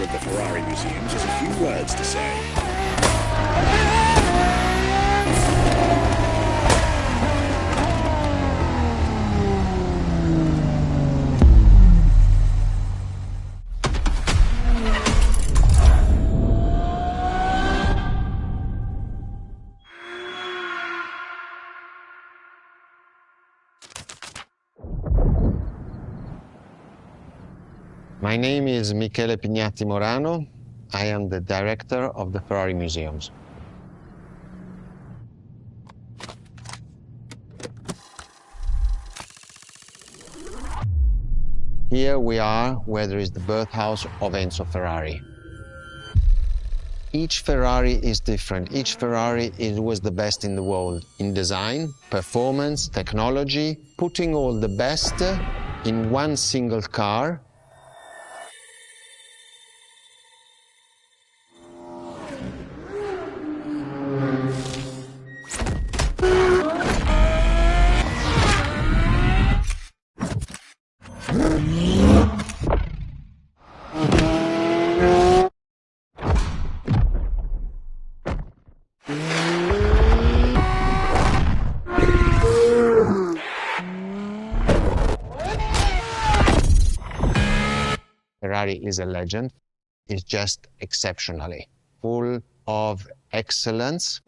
of the Ferrari museums has a few words to say. My name is Michele Pignatti Morano. I am the director of the Ferrari Museums. Here we are where there is the birthhouse of Enzo Ferrari. Each Ferrari is different. Each Ferrari was the best in the world in design, performance, technology, putting all the best in one single car. Ferrari is a legend. It's just exceptionally full of excellence.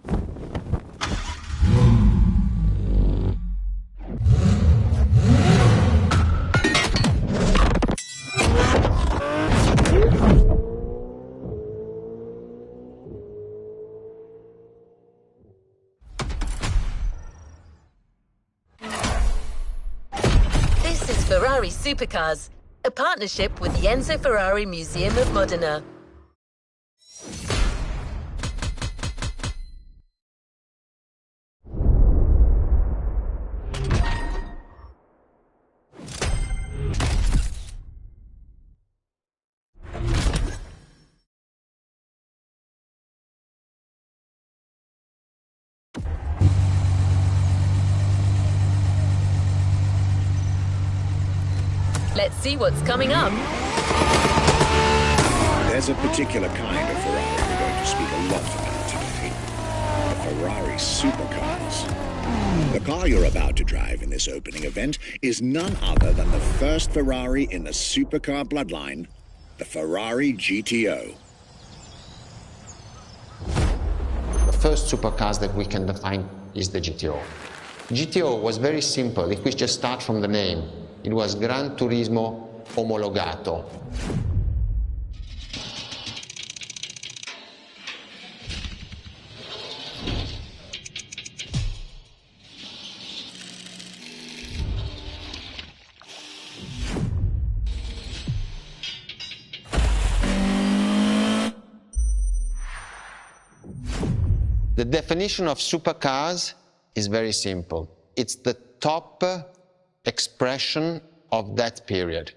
This is Ferrari Supercars, a partnership with the Enzo Ferrari Museum of Modena. Let's see what's coming up. There's a particular kind of Ferrari we're going to speak a lot about today. The Ferrari Supercars. The car you're about to drive in this opening event is none other than the first Ferrari in the supercar bloodline, the Ferrari GTO. The first supercars that we can define is the GTO. GTO was very simple. If we just start from the name, it was Gran Turismo Omologato. The definition of supercars is very simple. It's the top expression of that period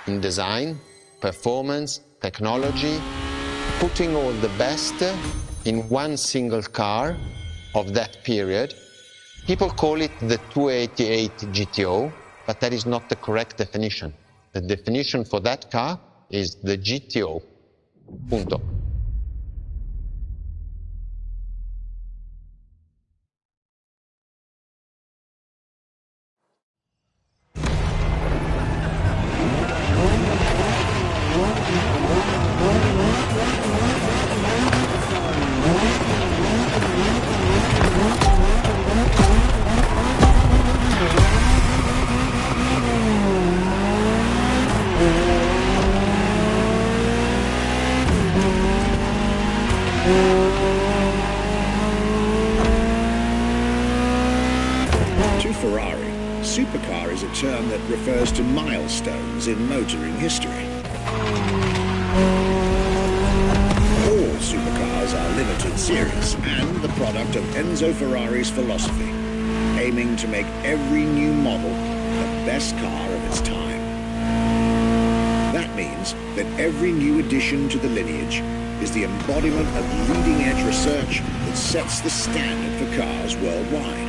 in design, performance, technology, putting all the best in one single car of that period. People call it the 288 GTO, but that is not the correct definition. The definition for that car is the GTO. Punto. To Ferrari, supercar is a term that refers to milestones in motoring history. All supercars are limited series and the product of Enzo Ferrari's philosophy, aiming to make every new model the best car of its time. That means that every new addition to the lineage is the embodiment of leading-edge research that sets the standard for cars worldwide.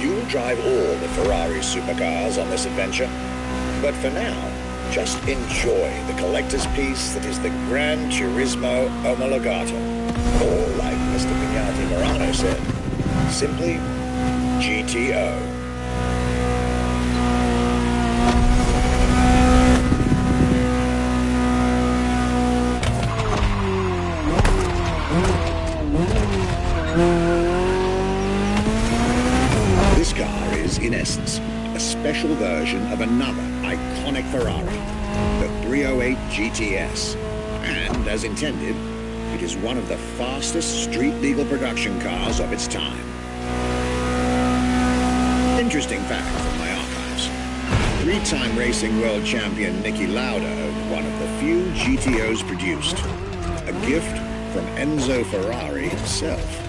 You'll drive all the Ferrari supercars on this adventure. But for now, just enjoy the collector's piece that is the Gran Turismo Omologato. Or, like Mr. Pignati Morano said, simply GTO. This car is, in essence, a special version of another iconic Ferrari, the 308 GTS. And, as intended, it is one of the fastest street-legal production cars of its time. Interesting fact from my archives. Three-time racing world champion Niki Lauda owned one of the few GTOs produced. A gift from Enzo Ferrari himself.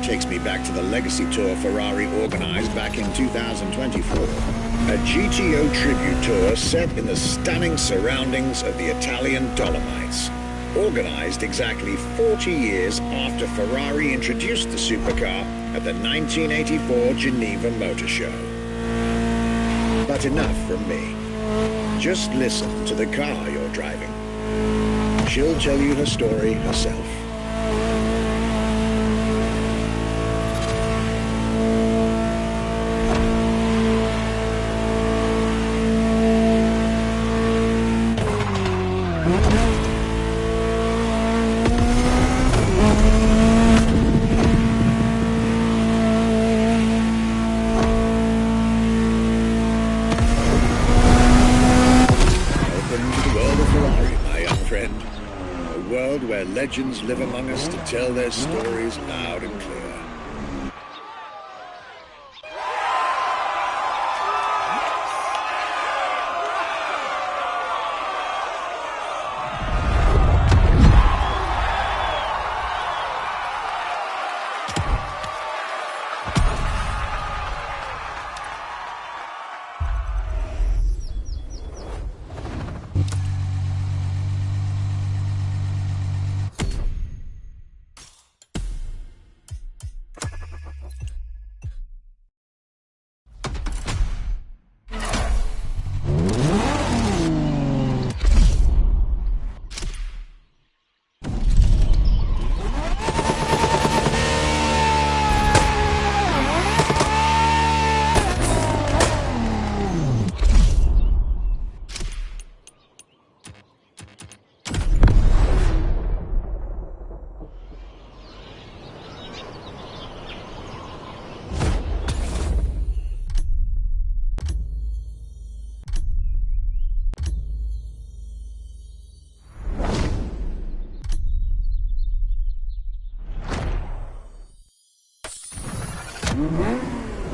Takes me back to the legacy tour Ferrari organized back in 2024. A GTO tribute tour set in the stunning surroundings of the Italian Dolomites. Organized exactly 40 years after Ferrari introduced the supercar at the 1984 Geneva Motor Show. But enough from me. Just listen to the car you're driving. She'll tell you her story herself. Where legends live among us to tell their stories loud and clear.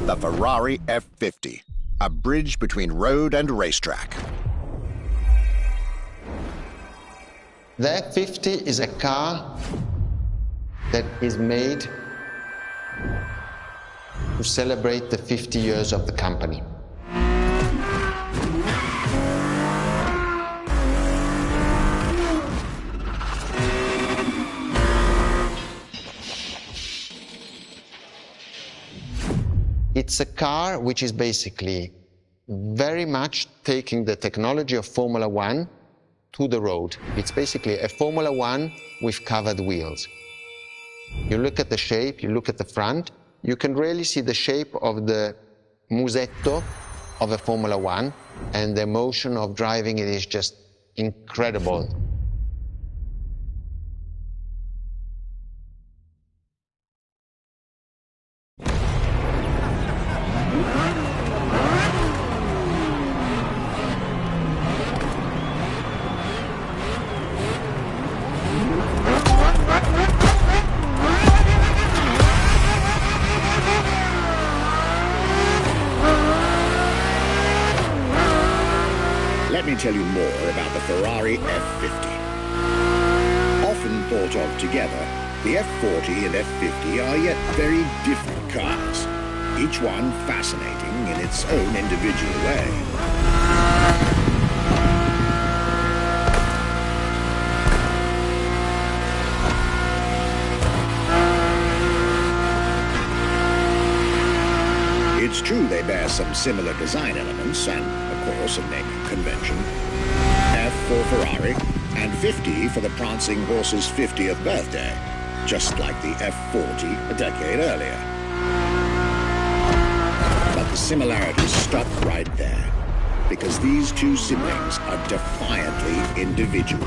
The Ferrari F50, a bridge between road and racetrack. The F50 is a car that is made to celebrate the 50 years of the company. It's a car which is basically very much taking the technology of Formula One to the road. It's basically a Formula One with covered wheels. You look at the shape, you look at the front, you can really see the shape of the musetto of a Formula One, and the emotion of driving it is just incredible. me tell you more about the Ferrari F50. Often thought of together, the F40 and F50 are yet very different cars, each one fascinating in its own individual way. It's true they bear some similar design elements and, of course, a naming convention. F for Ferrari and 50 for the prancing horse's 50th birthday, just like the F40 a decade earlier. But the similarities stop right there, because these two siblings are defiantly individual.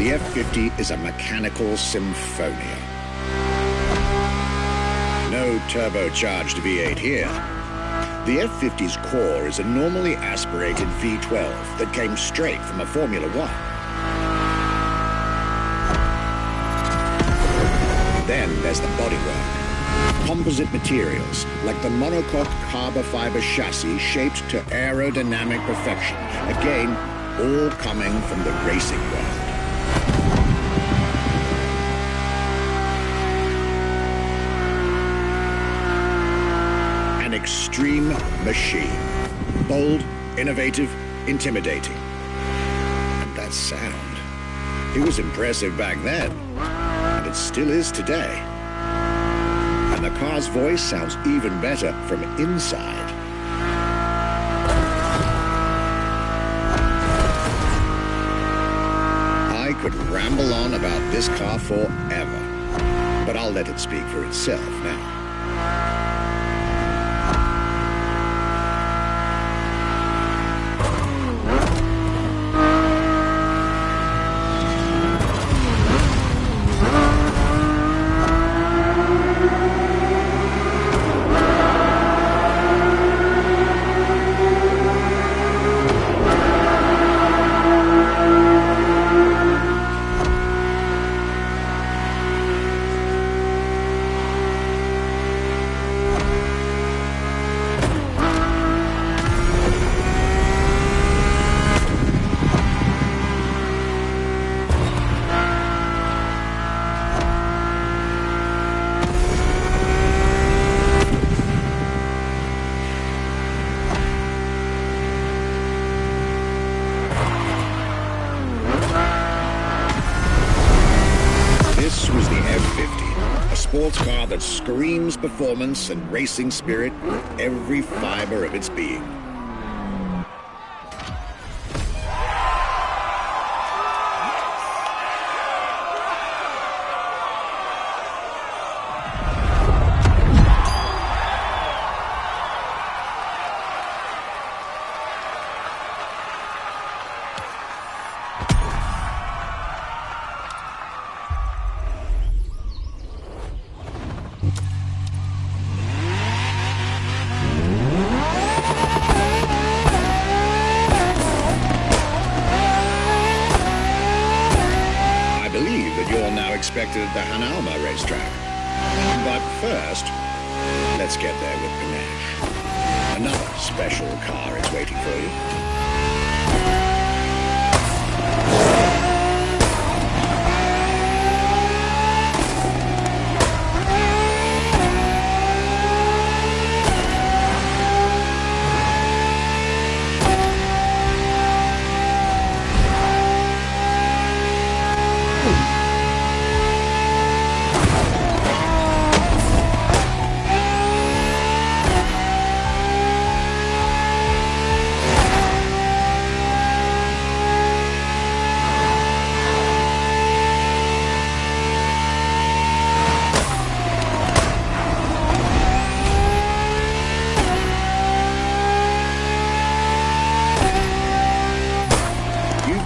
The F50 is a mechanical symphonia. No turbocharged V8 here. The F50's core is a normally aspirated V12 that came straight from a Formula One. Then there's the bodywork. Composite materials, like the monocoque carbon fiber chassis shaped to aerodynamic perfection. Again, all coming from the racing world. An extreme machine. Bold, innovative, intimidating. And that sound. It was impressive back then, and it still is today. And the car's voice sounds even better from inside. I could ramble on about this car forever, but I'll let it speak for itself now. Sports car that screams performance and racing spirit with every fiber of its being. Expected at the Hanalma racetrack. But first, let's get there with panache. Another special car is waiting for you.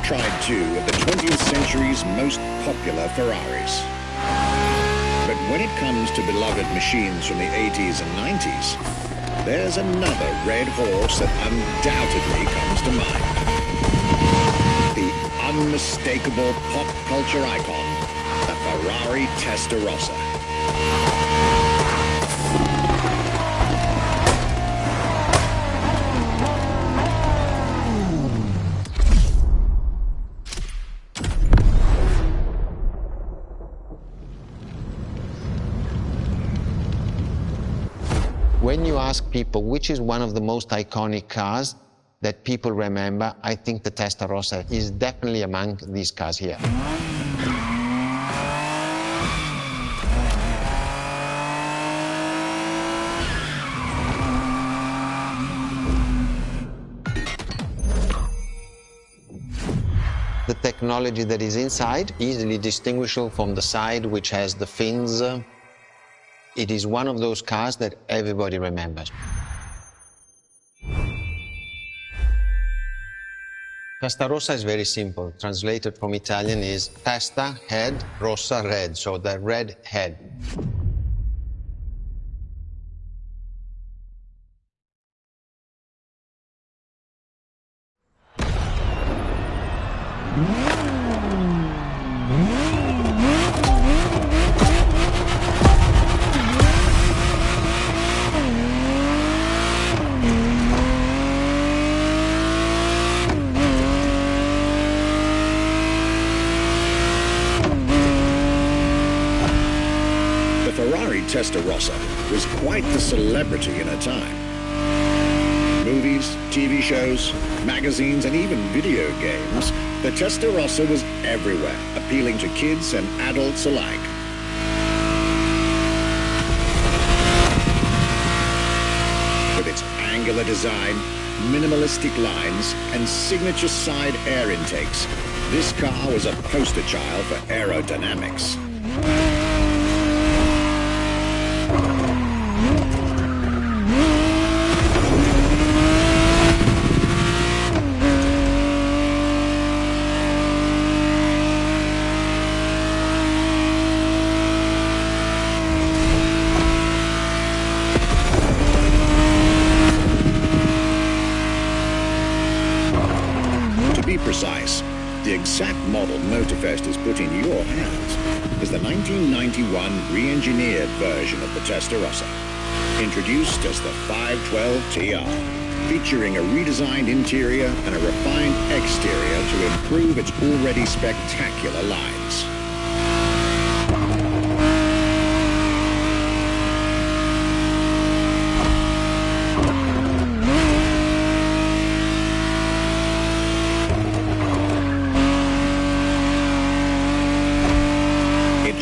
Tried two of the 20th century's most popular Ferraris. But when it comes to beloved machines from the 80s and 90s, there's another red horse that undoubtedly comes to mind. The unmistakable pop culture icon, the Ferrari Testarossa. When you ask people which is one of the most iconic cars that people remember, I think the Testarossa is definitely among these cars here. The technology that is inside, easily distinguishable from the side which has the fins. It is one of those cars that everybody remembers. Testarossa is very simple. Translated from Italian is testa, head, rossa, red, so the red head. Testarossa was quite the celebrity in her time. Movies, TV shows, magazines, and even video games, the Testarossa was everywhere, appealing to kids and adults alike. With its angular design, minimalistic lines, and signature side air intakes, this car was a poster child for aerodynamics. Precise, the exact model Motorfest has put in your hands is the 1991 re-engineered version of the Testarossa, introduced as the 512TR, featuring a redesigned interior and a refined exterior to improve its already spectacular lines.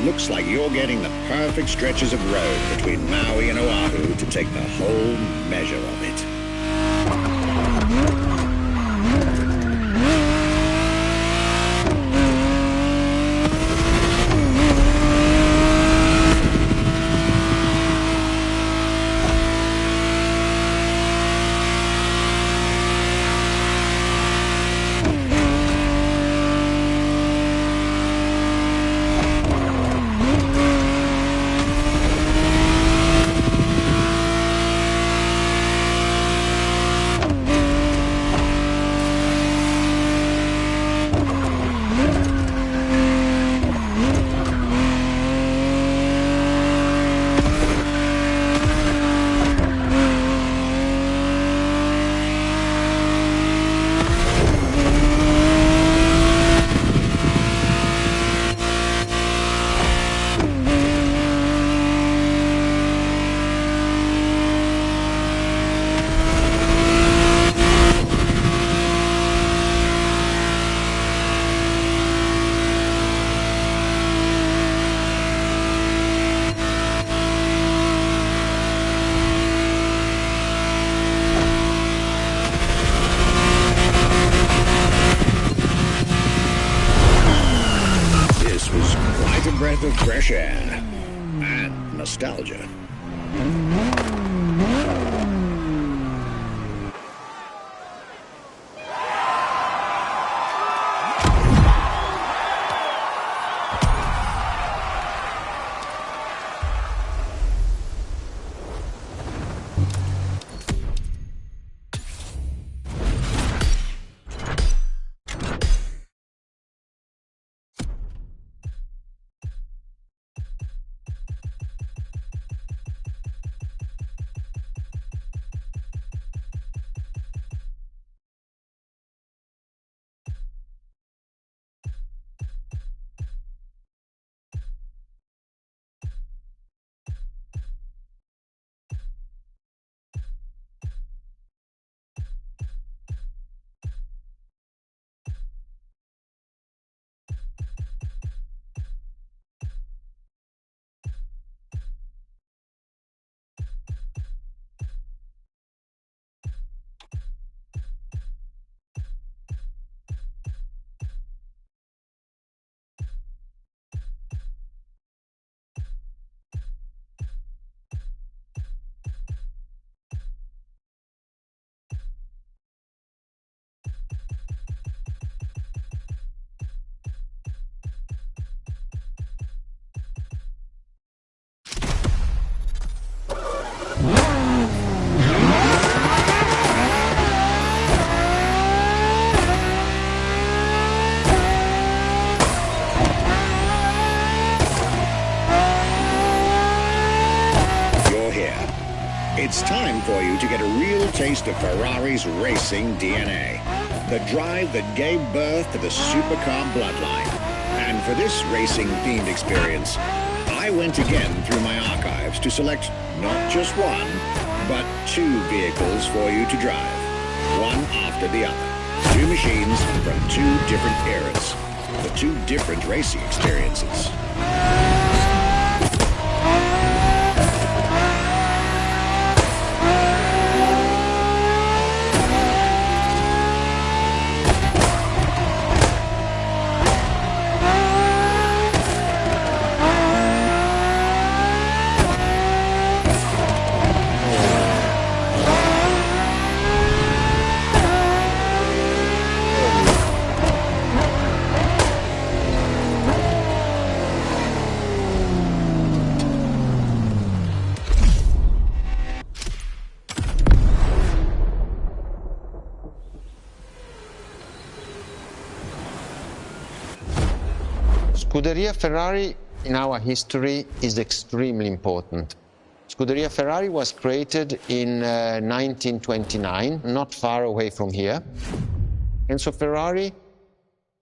Looks like you're getting the perfect stretches of road between Maui and Oahu to take the whole measure of it. Breath of fresh air and nostalgia. It's time for you to get a real taste of Ferrari's racing DNA. The drive that gave birth to the supercar bloodline. And for this racing-themed experience, I went again through my archives to select not just one, but two vehicles for you to drive, one after the other. Two machines from two different eras, for two different racing experiences. Scuderia Ferrari in our history is extremely important. Scuderia Ferrari was created in 1929, not far away from here. Enzo Ferrari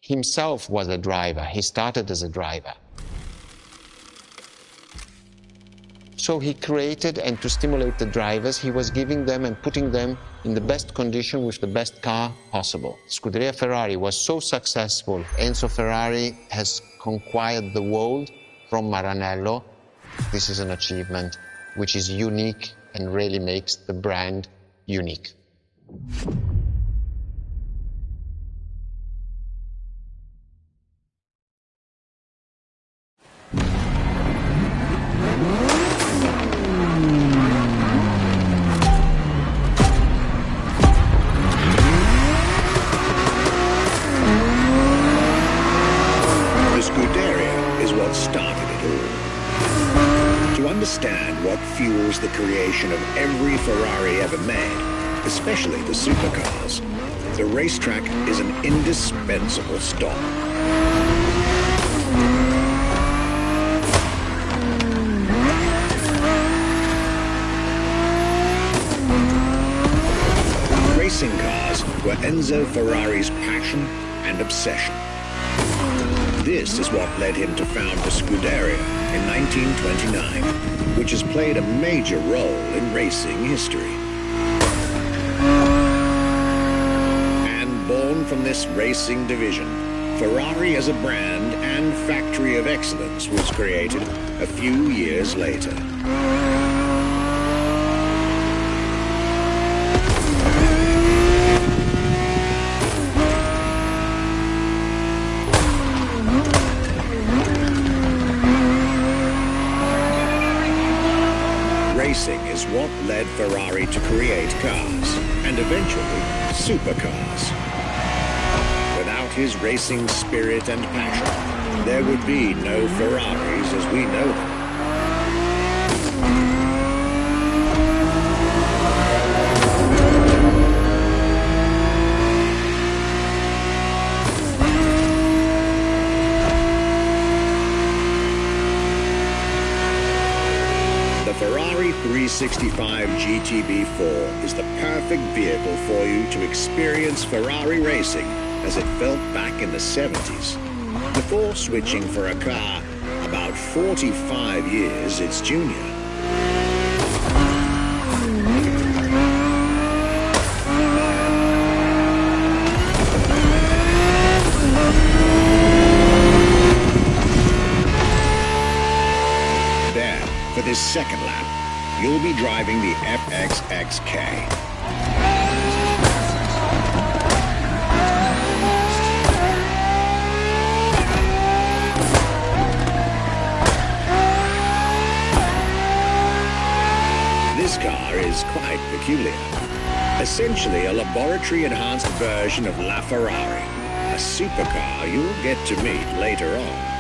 himself was a driver. He started as a driver. So he created, and to stimulate the drivers, he was giving them and putting them in the best condition with the best car possible. Scuderia Ferrari was so successful. Enzo Ferrari has conquered the world from Maranello. This is an achievement which is unique and really makes the brand unique. Understand what fuels the creation of every Ferrari ever made, especially the supercars. The racetrack is an indispensable stop. Racing cars were Enzo Ferrari's passion and obsession. This is what led him to found the Scuderia in 1929, which has played a major role in racing history. And born from this racing division, Ferrari as a brand and factory of excellence was created a few years later. Racing is what led Ferrari to create cars, and eventually, supercars. Without his racing spirit and passion, there would be no Ferraris as we know them. Ferrari 365 GTB4 is the perfect vehicle for you to experience Ferrari racing as it felt back in the 70s, before switching for a car about 45 years its junior. For this second lap, you'll be driving the FXXK. This car is quite peculiar. Essentially a laboratory-enhanced version of La Ferrari, a supercar you'll get to meet later on.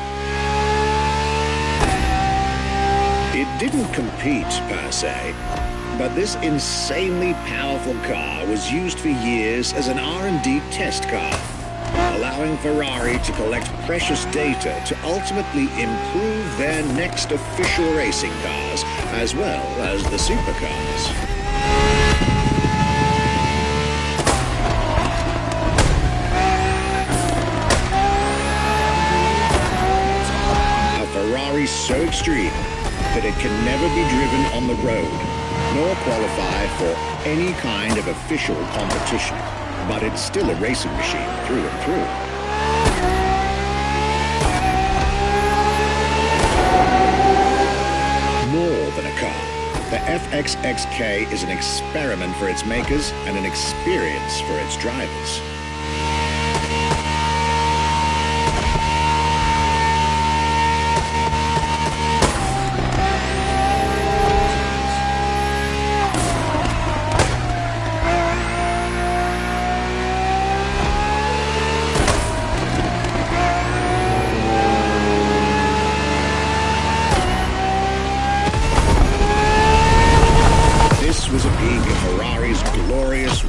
It didn't compete, per se, but this insanely powerful car was used for years as an R&D test car, allowing Ferrari to collect precious data to ultimately improve their next official racing cars, as well as the supercars. so extreme that it can never be driven on the road, nor qualify for any kind of official competition. But it's still a racing machine through and through. More than a car, the FXXK is an experiment for its makers and an experience for its drivers.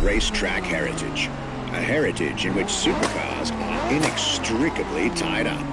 Racetrack heritage, a heritage in which supercars are inextricably tied up.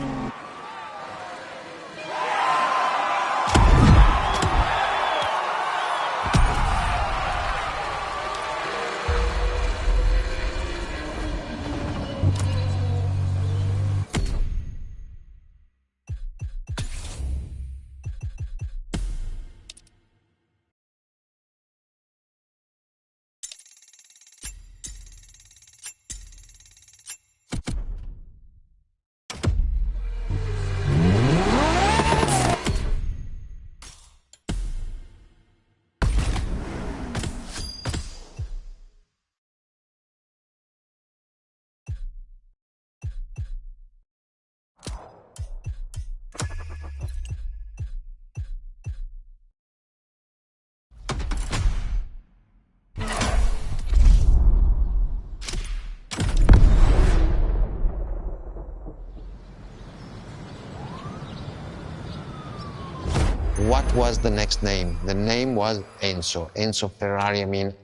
What was the next name? The name was Enzo. Enzo Ferrari, I mean,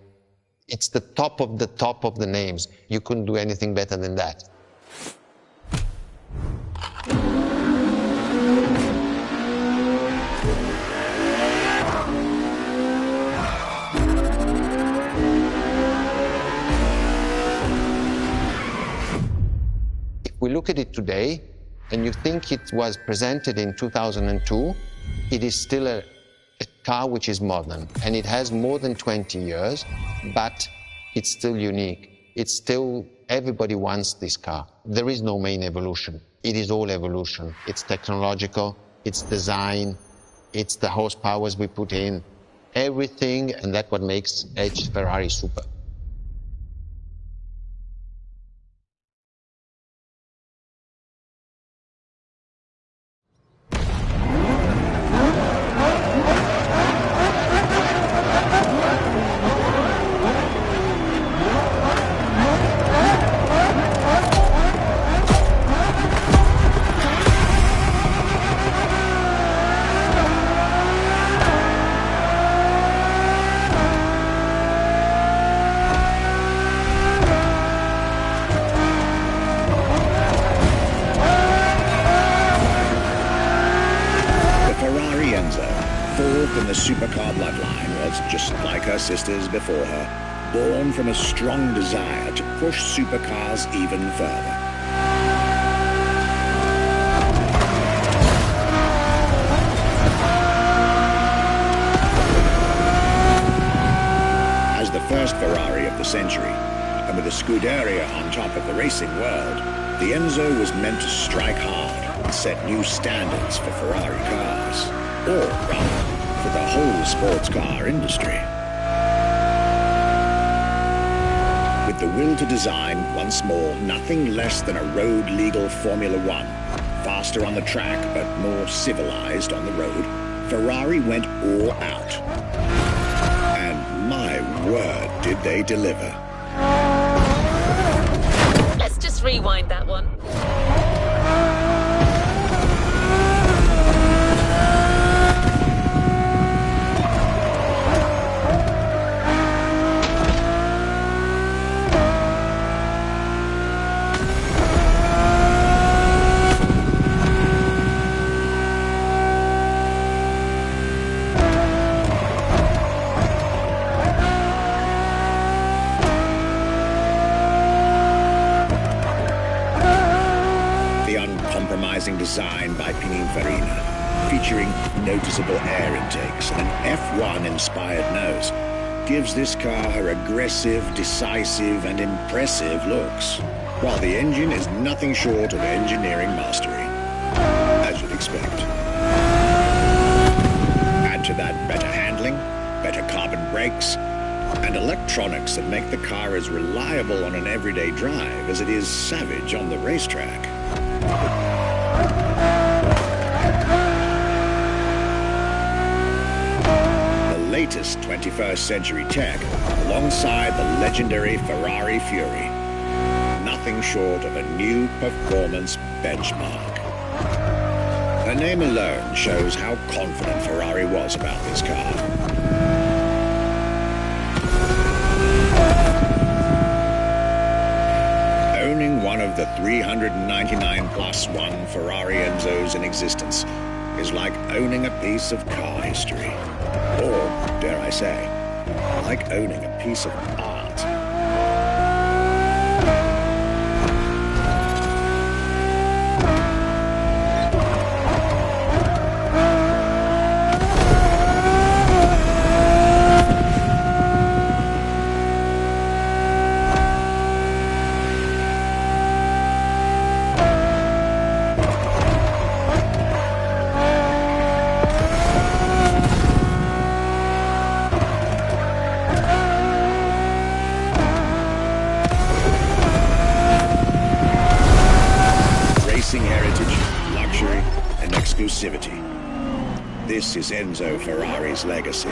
it's the top of the names. You couldn't do anything better than that. If we look at it today, and you think it was presented in 2002, it is still a car which is modern, and it has more than 20 years, but it's still unique. It's still, everybody wants this car. There is no main evolution. It is all evolution. It's technological, it's design, it's the horsepowers we put in, everything, and that's what makes Ferrari super. Fourth in the supercar bloodline, was, just like her sisters before her, born from a strong desire to push supercars even further. As the first Ferrari of the century, and with a Scuderia on top of the racing world, the Enzo was meant to strike hard and set new standards for Ferrari cars. Or, rather, for the whole sports car industry. With the will to design, once more, nothing less than a road-legal Formula One, faster on the track but more civilized on the road, Ferrari went all out. And my word, did they deliver. Let's just rewind that one. design by Pininfarina, featuring noticeable air intakes and an F1-inspired nose, gives this car her aggressive, decisive, and impressive looks, while the engine is nothing short of engineering mastery, as you'd expect. Add to that better handling, better carbon brakes, and electronics that make the car as reliable on an everyday drive as it is savage on the racetrack. The latest 21st century tech alongside the legendary Ferrari Fury. Nothing short of a new performance benchmark. Her name alone shows how confident Ferrari was about this car. Owning one of the 399 plus one Ferrari Enzos in existence is like owning a piece of car history. Or, dare I say, like owning a piece of art. Exclusivity. This is Enzo Ferrari's legacy.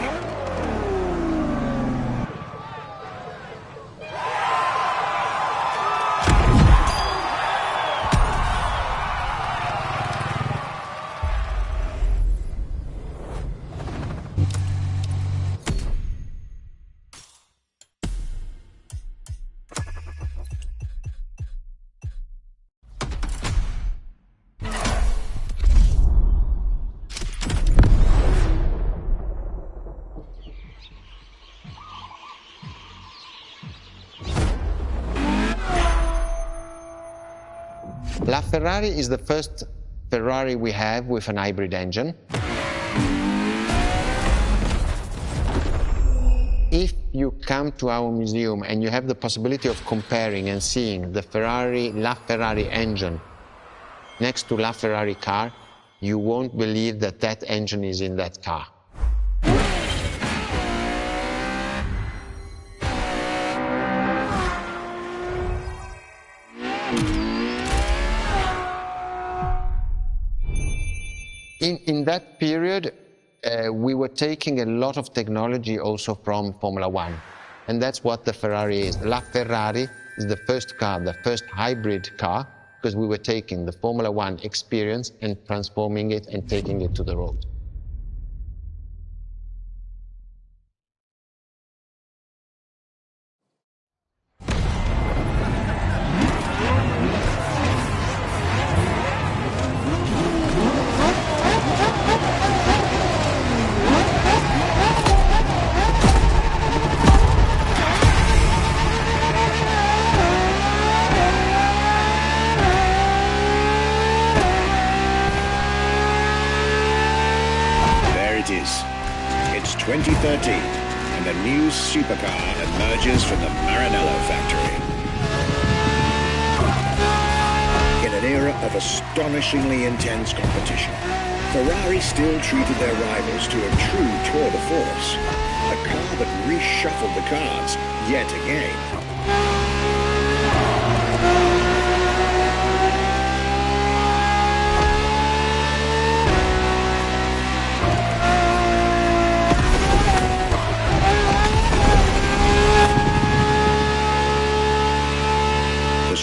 LaFerrari is the first Ferrari we have with an hybrid engine. If you come to our museum and you have the possibility of comparing and seeing the LaFerrari engine next to LaFerrari car, you won't believe that that engine is in that car. In that period, we were taking a lot of technology also from Formula One. And that's what the Ferrari is. LaFerrari is the first car, the first hybrid car, because we were taking the Formula One experience and transforming it and taking it to the road. It's 2013, and a new supercar emerges from the Maranello factory. In an era of astonishingly intense competition, Ferrari still treated their rivals to a true tour de force, a car that reshuffled the cards yet again.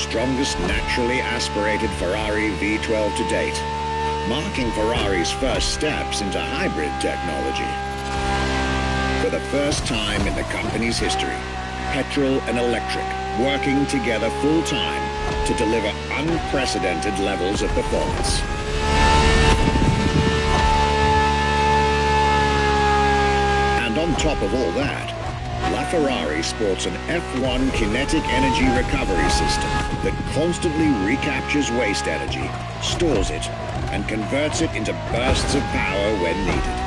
Strongest naturally aspirated Ferrari V12 to date, marking Ferrari's first steps into hybrid technology. For the first time in the company's history, petrol and electric working together full-time to deliver unprecedented levels of performance. And on top of all that, LaFerrari sports an F1 kinetic energy recovery system that constantly recaptures waste energy, stores it, and converts it into bursts of power when needed.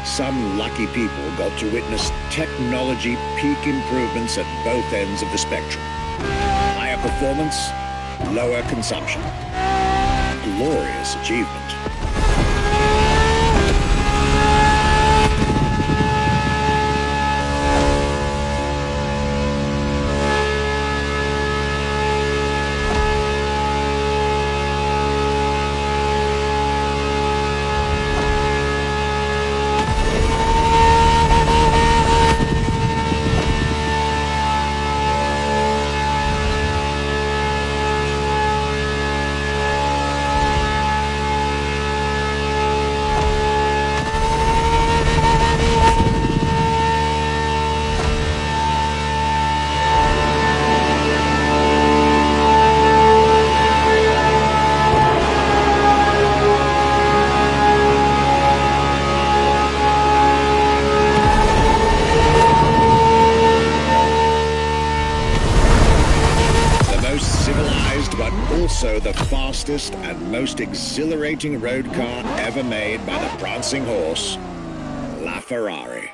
Some lucky people got to witness technology peak improvements at both ends of the spectrum. Higher performance, lower consumption. Glorious achievement. Also the fastest and most exhilarating road car ever made by the prancing horse, La Ferrari.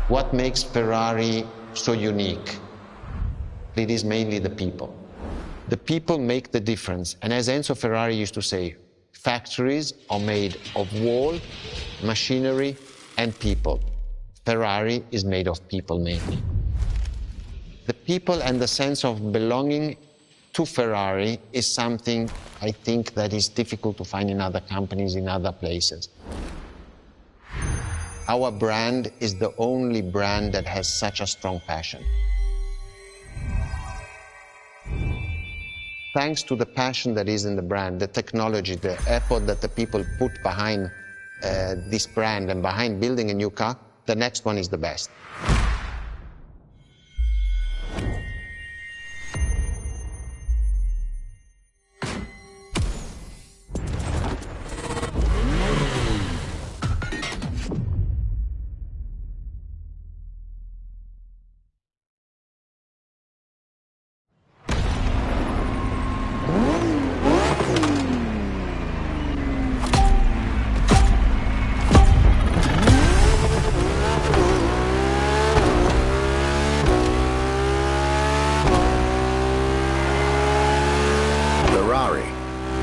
What makes Ferrari so unique? It is mainly the people. The people make the difference. And as Enzo Ferrari used to say, factories are made of wall, machinery, and people. Ferrari is made of people mainly. The people and the sense of belonging to Ferrari is something I think that is difficult to find in other companies, in other places. Our brand is the only brand that has such a strong passion. Thanks to the passion that is in the brand, the technology, the effort that the people put behind this brand and behind building a new car, the next one is the best.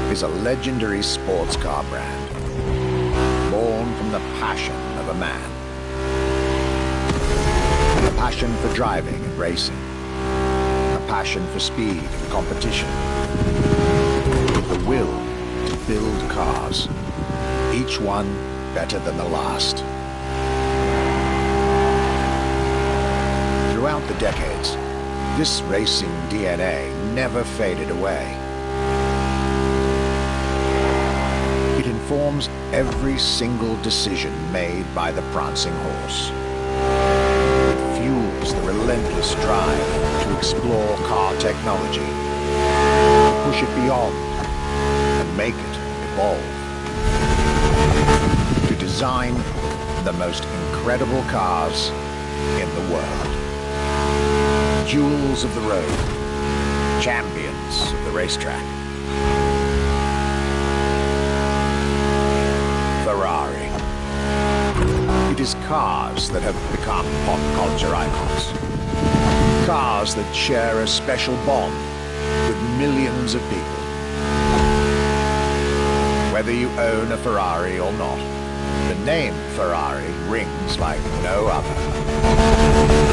Is a legendary sports car brand, born from the passion of a man. A passion for driving and racing. A passion for speed and competition. The will to build cars, each one better than the last. Throughout the decades, this racing DNA never faded away. Informs every single decision made by the prancing horse. It fuels the relentless drive to explore car technology, to push it beyond, and make it evolve. To design the most incredible cars in the world. Jewels of the road, champions of the racetrack. is cars that have become pop culture icons. Cars that share a special bond with millions of people. Whether you own a Ferrari or not, the name Ferrari rings like no other.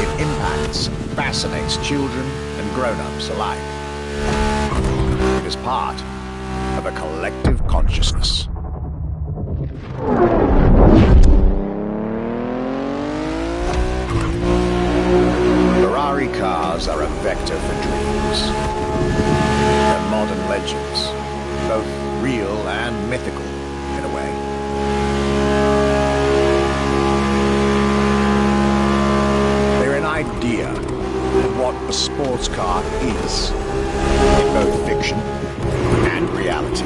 It impacts and fascinates children and grown-ups alike. It is part of a collective consciousness. Ferrari cars are a vector for dreams. They're modern legends, both real and mythical in a way. They're an idea of what a sports car is, in both fiction and reality.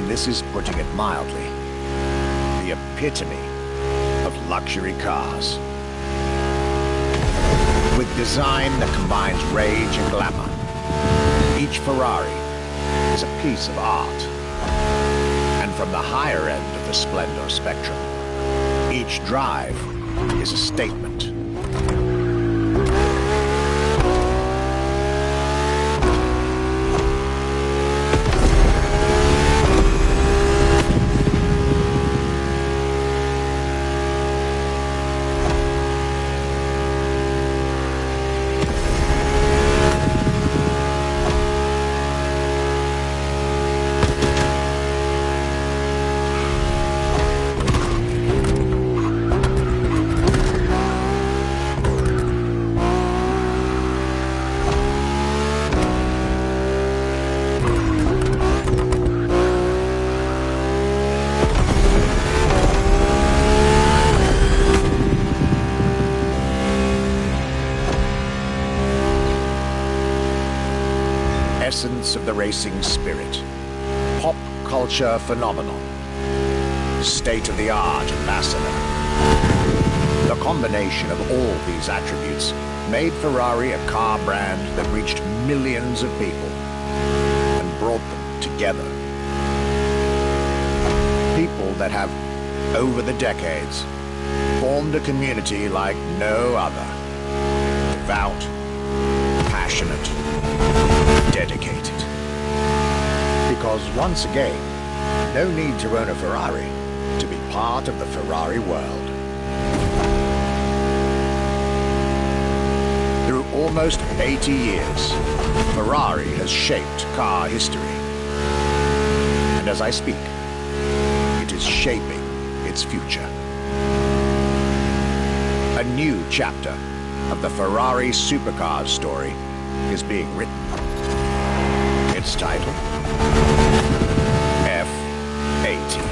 This is, putting it mildly, the epitome of luxury cars. With design that combines rage and glamour, each Ferrari is a piece of art. And from the higher end of the splendor spectrum, each drive is a statement. Essence of the racing spirit, pop culture phenomenon, state-of-the-art ambassador. The combination of all these attributes made Ferrari a car brand that reached millions of people and brought them together. People that have, over the decades, formed a community like no other. Devout, passionate, dedicated. Because once again, no need to own a Ferrari to be part of the Ferrari world. Through almost 80 years, Ferrari has shaped car history. And as I speak, it is shaping its future. A new chapter of the Ferrari supercar story is being written. Its title, F80.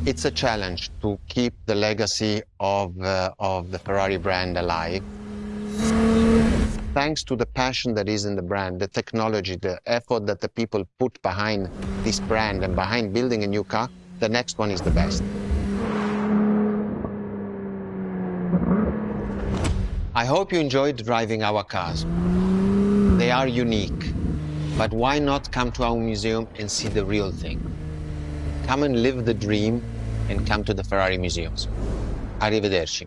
It's a challenge to keep the legacy of the Ferrari brand alive. thanks to the passion that is in the brand, the technology, the effort that the people put behind this brand and behind building a new car, the next one is the best. I hope you enjoyed driving our cars. They are unique, but why not come to our museum and see the real thing? Come and live the dream and come to the Ferrari museums. Arrivederci.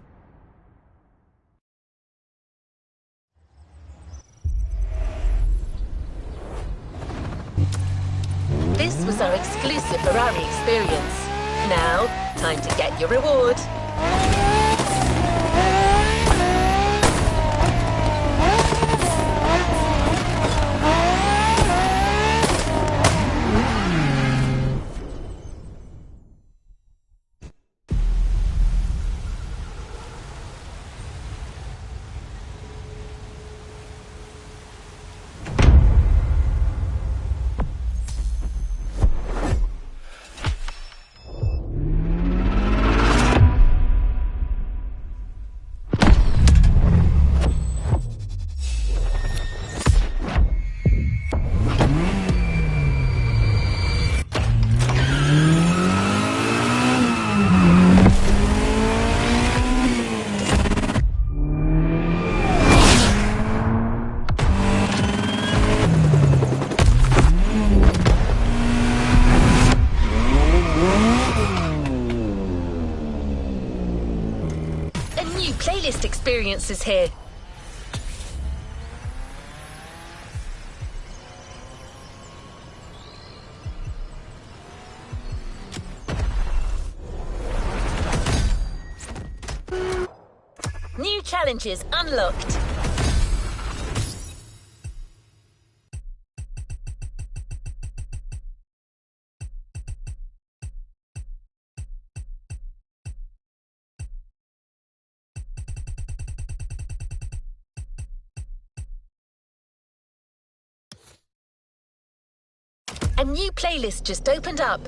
This was our exclusive Ferrari experience. Now, time to get your reward. Playlist experiences here. New challenges unlocked. A new playlist just opened up.